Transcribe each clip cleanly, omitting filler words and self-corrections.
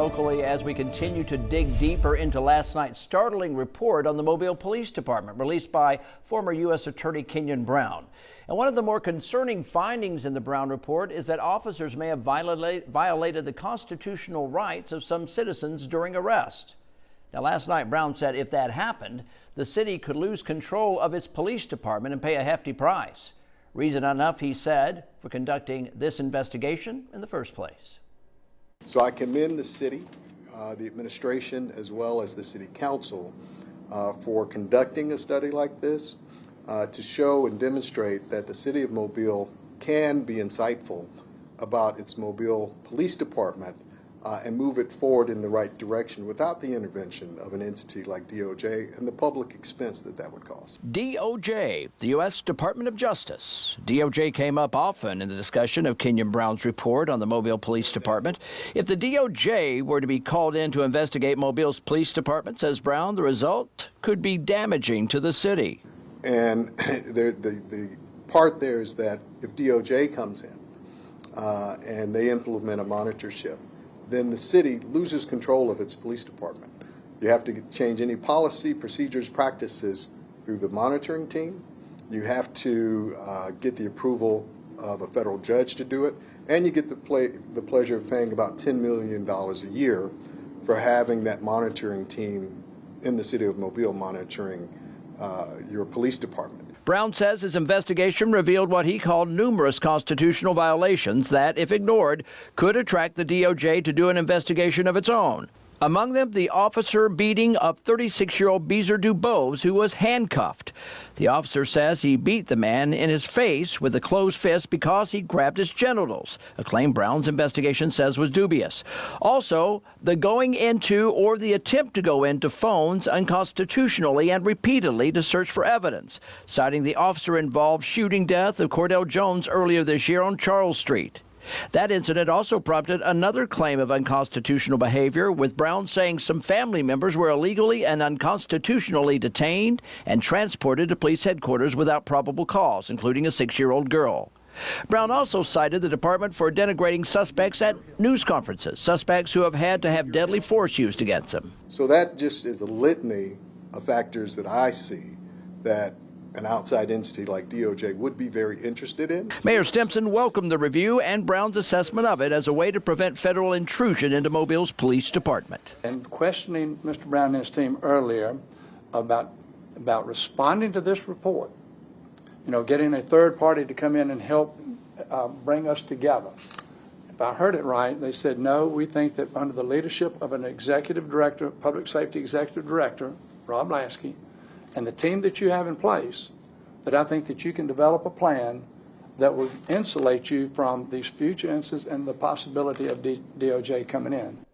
locally as we continue to dig deeper into last night's startling report on the Mobile Police Department released by former U.S. Attorney Kenyen Brown. And one of the more concerning findings in the Brown report is that officers may have violated the constitutional rights of some citizens during arrest. Now, last night, Brown said if that happened, the city could lose control of its police department and pay a hefty price. Reason enough, he said, for conducting this investigation in the first place. So I commend the city, the administration, as well as the city council for conducting a study like this to show and demonstrate that the city of Mobile can be insightful about its Mobile Police Department and move it forward in the right direction without the intervention of an entity like DOJ and the public expense that would cost. DOJ, the U.S. Department of Justice. DOJ came up often in the discussion of Kenyen Brown's report on the Mobile Police Department. If the DOJ were to be called in to investigate Mobile's police department, says Brown, the result could be damaging to the city. And the part there is that if DOJ comes in and they implement a monitorship, then the city loses control of its police department. You have to change any policy, procedures, practices through the monitoring team. You have to get the approval of a federal judge to do it, and you get the pleasure of paying about $10 million a year for having that monitoring team in the city of Mobile monitoring your police department. Brown says his investigation revealed what he called numerous constitutional violations that, if ignored, could attract the DOJ to do an investigation of its own. Among them, the officer beating of 36-year-old Beezer Dubose, who was handcuffed. The officer says he beat the man in his face with a closed fist because he grabbed his genitals, a claim Brown's investigation says was dubious. Also, the going into or the attempt to go into phones unconstitutionally and repeatedly to search for evidence, citing the officer-involved shooting death of Cordell Jones earlier this year on Charles Street. That incident also prompted another claim of unconstitutional behavior, with Brown saying some family members were illegally and unconstitutionally detained and transported to police headquarters without probable cause, including a 6-year-old girl. Brown also cited the department for denigrating suspects at news conferences, suspects who have had to have deadly force used against them. So that just is a litany of factors that I see that an outside entity like DOJ would be very interested in. Mayor Stimson welcomed the review and Brown's assessment of it as a way to prevent federal intrusion into Mobile's police department. And questioning Mr. Brown and his team earlier about responding to this report, getting a third party to come in and help bring us together. If I heard it right, they said, no, we think that under the leadership of an executive director, public safety executive director, Rob Lasky, and the team that you have in place, that I think that you can develop a plan that would insulate you from these future incidents and the possibility of DOJ coming in.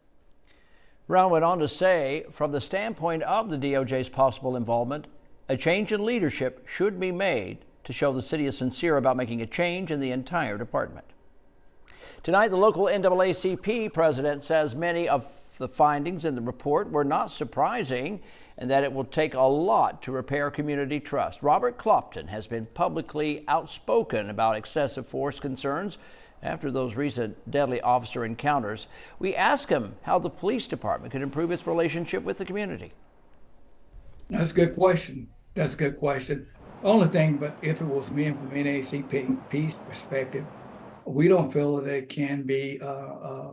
Brown went on to say, from the standpoint of the DOJ's possible involvement, a change in leadership should be made to show the city is sincere about making a change in the entire department. Tonight, the local NAACP president says many of the findings in the report were not surprising and that it will take a lot to repair community trust. Robert Clopton has been publicly outspoken about excessive force concerns after those recent deadly officer encounters. We asked him how the police department could improve its relationship with the community. That's a good question. That's a good question. The only thing, but if it was me and from NAACP's perspective, we don't feel that it can be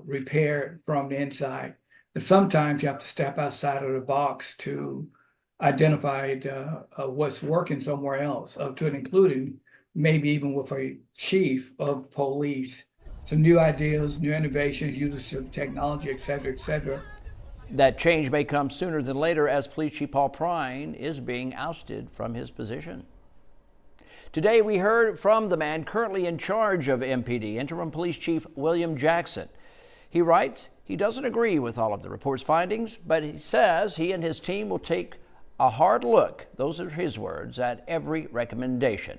repaired from the inside. Sometimes you have to step outside of the box to identify what's working somewhere else, up to and including maybe even with a chief of police, some new ideas, new innovations, use of technology, et cetera, et cetera. That change may come sooner than later as Police Chief Paul Prine is being ousted from his position. Today we heard from the man currently in charge of MPD, Interim Police Chief William Jackson. He writes he doesn't agree with all of the report's findings, but he says he and his team will take a hard look, those are his words, at every recommendation.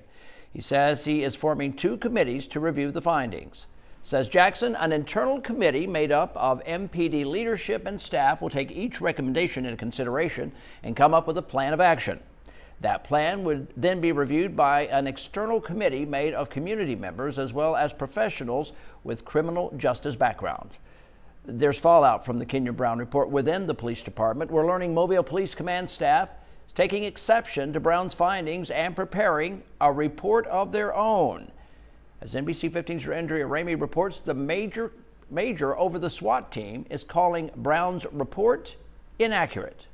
He says he is forming 2 committees to review the findings. Says Jackson, an internal committee made up of MPD leadership and staff will take each recommendation into consideration and come up with a plan of action. That plan would then be reviewed by an external committee made of community members as well as professionals with criminal justice backgrounds. There's fallout from the Kenyen Brown report within the police department. We're learning Mobile Police Command staff is taking exception to Brown's findings and preparing a report of their own. As NBC 15's Andrea Ramey reports, the major over the SWAT team is calling Brown's report inaccurate.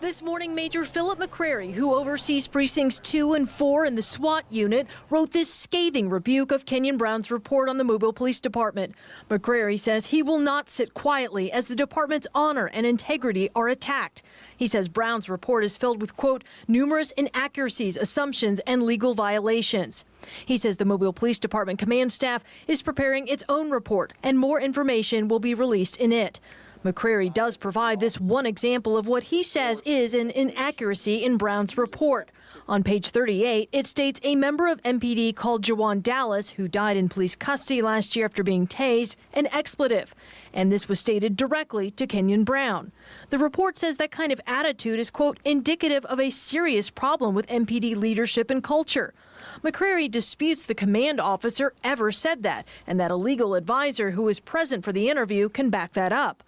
This morning, Major Philip McCrary, who oversees precincts 2 and 4 in the SWAT unit, wrote this scathing rebuke of Kenyen Brown's report on the Mobile Police Department. McCrary says he will not sit quietly as the department's honor and integrity are attacked. He says Brown's report is filled with, quote, numerous inaccuracies, assumptions, and legal violations. He says the Mobile Police Department command staff is preparing its own report, and more information will be released in it. McCrary does provide this one example of what he says is an inaccuracy in Brown's report. On page 38, it states a member of MPD called Jawan Dallas, who died in police custody last year after being tased, an expletive. And this was stated directly to Kenyen Brown. The report says that kind of attitude is, quote, indicative of a serious problem with MPD leadership and culture. McCrary disputes the command officer ever said that, and that a legal advisor who was present for the interview can back that up.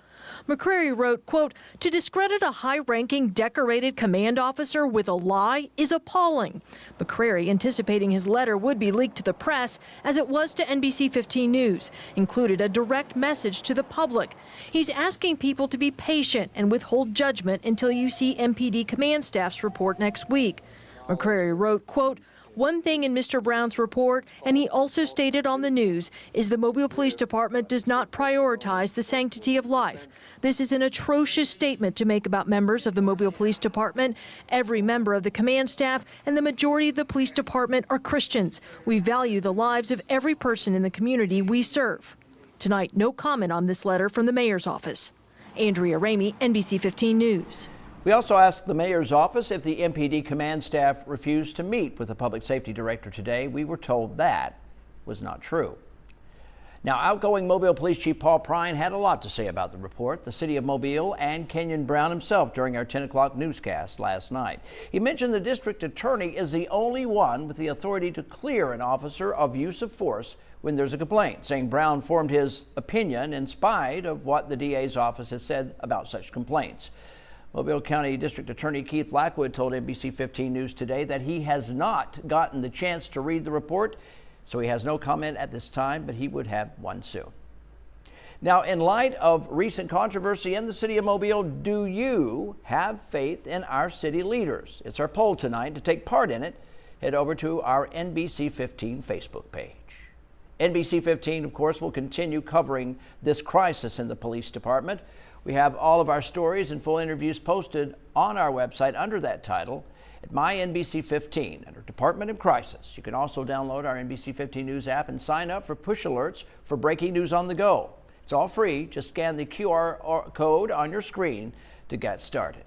McCrary wrote, quote, to discredit a high-ranking decorated command officer with a lie is appalling. McCrary, anticipating his letter would be leaked to the press, as it was to NBC 15 News, included a direct message to the public. He's asking people to be patient and withhold judgment until you see MPD command staff's report next week. McCrary wrote, quote, one thing in Mr. Brown's report, and he also stated on the news, is the Mobile Police Department does not prioritize the sanctity of life. This is an atrocious statement to make about members of the Mobile Police Department. Every member of the command staff and the majority of the police department are Christians. We value the lives of every person in the community we serve. Tonight, no comment on this letter from the mayor's office. Andrea Ramey, NBC 15 News. We also asked the mayor's office if the MPD command staff refused to meet with the public safety director today. We were told that was not true. Now, outgoing Mobile Police Chief Paul Prine had a lot to say about the report, the city of Mobile, and Kenyen Brown himself during our 10 o'clock newscast last night. He mentioned the district attorney is the only one with the authority to clear an officer of use of force when there's a complaint, saying Brown formed his opinion in spite of what the DA's office has said about such complaints. Mobile County District Attorney Keith Blackwood told NBC 15 News today that he has not gotten the chance to read the report, so he has no comment at this time, but he would have one soon. Now, in light of recent controversy in the city of Mobile, do you have faith in our city leaders? It's our poll tonight. To take part in it, head over to our NBC 15 Facebook page. NBC 15, of course, will continue covering this crisis in the police department. We have all of our stories and full interviews posted on our website under that title at My NBC 15 under Department of Crisis. You can also download our NBC 15 News app and sign up for push alerts for breaking news on the go. It's all free. Just scan the QR code on your screen to get started.